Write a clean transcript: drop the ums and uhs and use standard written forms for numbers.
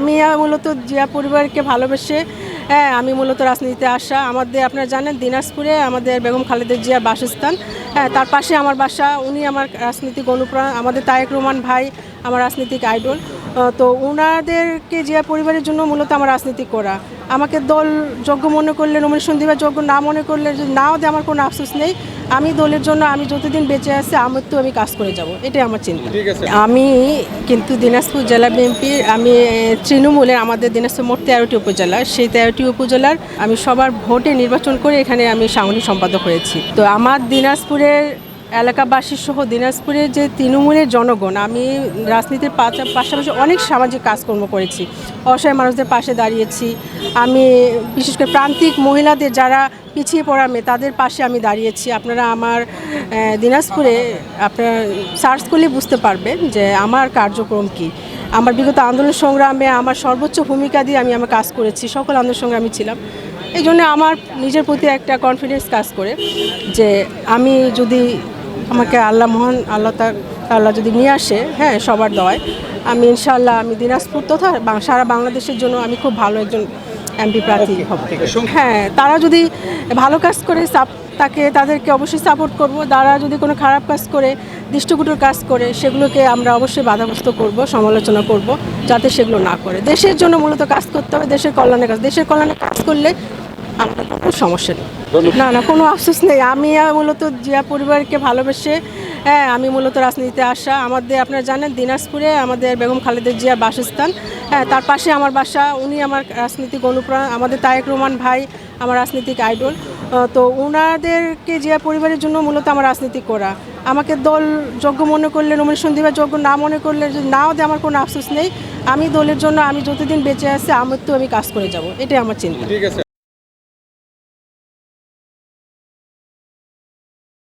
আমি মূলত জিয়া পরিবারকে ভালোবেসে আমি মূলত রাজনীতিতে আসা। আমাদের আপনারা জানেন দিনাজপুরে আমাদের বেগম খালেদা জিয়ার বাসস্থান, তার পাশে আমার বাসা। উনি আমার রাজনীতিক অনুপ্রেরণা, আমাদের তারেক রহমান ভাই আমার রাজনীতিক আইডল। তো ওনাদেরকে জিয়া পরিবারের জন্য মূলত আমার রাজনীতি করা। আমাকে দল যোগ্য মনে করলে, নমিনেশন দেওয়ার যোগ্য না মনে করলে, যদি নাও দেয় আমার কোনো আফসোস নেই। আমি দলের জন্য আমি যতদিন বেঁচে আছি আমার তো আমি কাজ করে যাব, এটাই আমার চিন্তা। আমি কিন্তু দিনাজপুর জেলা বিএনপির আমি তৃণমূলের, আমাদের দিনাজপুর মোট 13টি উপজেলা, সেই 13টি উপজেলার আমি সবার ভোটে নির্বাচন করে এখানে আমি সাংগঠনিক সম্পাদক হয়েছি। তো আমার দিনাজপুরের এলাকাবাসী সহ দিনাজপুরের যে তৃণমূলের জনগণ, আমি রাজনীতির পাশাপাশি অনেক সামাজিক কাজকর্ম করেছি, অসহায় মানুষদের পাশে দাঁড়িয়েছি। আমি বিশেষ করে প্রান্তিক মহিলাদের যারা পিছিয়ে পড়া মেয়ে তাদের পাশে আমি দাঁড়িয়েছি। আপনারা আমার দিনাজপুরে আপনারা সার্চ করলে বুঝতে পারবেন যে আমার কার্যক্রম কী। আমার বিগত আন্দোলন সংগ্রামে আমার সর্বোচ্চ ভূমিকা দিয়ে আমি আমার কাজ করেছি, সকল আন্দোলন সংগ্রামী ছিলাম। এই জন্য আমার নিজের প্রতি একটা কনফিডেন্স কাজ করে যে আমি যদি আমাকে মহান আল্লাহ যদি নিয়ে আসে, সবার দোয়ায় আমি ইনশাআল্লাহ আমি দিনাজপুর তথা সারা বাংলাদেশের জন্য আমি খুব ভালো একজন এমপি প্রার্থী হব। তারা যদি ভালো কাজ করে তাদেরকে অবশ্যই সাপোর্ট করব। তারা যদি কোনো খারাপ কাজ করে, দৃষ্টিকটুর কাজ করে, সেগুলোকে আমরা অবশ্যই বাধাগ্রস্ত করব, সমালোচনা করব, যাতে সেগুলো না করে। দেশের জন্য মূলত কাজ করতে হবে, দেশের কল্যাণে কাজ করলে আমরা কোনো সমস্যা নেই। না, কোনো আফসোস নেই। আমি মূলত জিয়া পরিবারকে ভালোবেসে আমি মূলত রাজনীতিতে আসা। আমাদের আপনারা জানেন দিনাজপুরে আমাদের বেগম খালেদা জিয়ার বাসস্থান, তার পাশে আমার বাসা। উনি আমার রাজনীতিক অনুপ্রেরণা, আমাদের তারেক রহমান ভাই আমার রাজনীতিক আইডল। তো ওনাদেরকে জিয়া পরিবারের জন্য মূলত আমার রাজনীতি করা। আমাকে দল যোগ্য মনে করলে, নমিনেশন দেওয়ার যোগ্য না মনে করলে, যদি নাও দেয় আমার কোনো আফসোস নেই। আমি দলের জন্য আমি যতদিন বেঁচে আছি আমার তো আমি কাজ করে যাব, এটাই আমার চিন্তা।